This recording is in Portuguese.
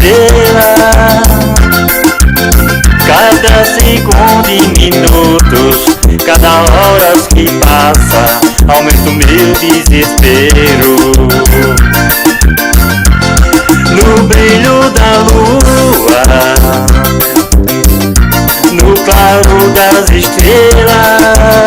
estrela. Cada segundo e minutos, cada hora que passa, aumenta o meu desespero. No brilho da lua, no claro das estrelas,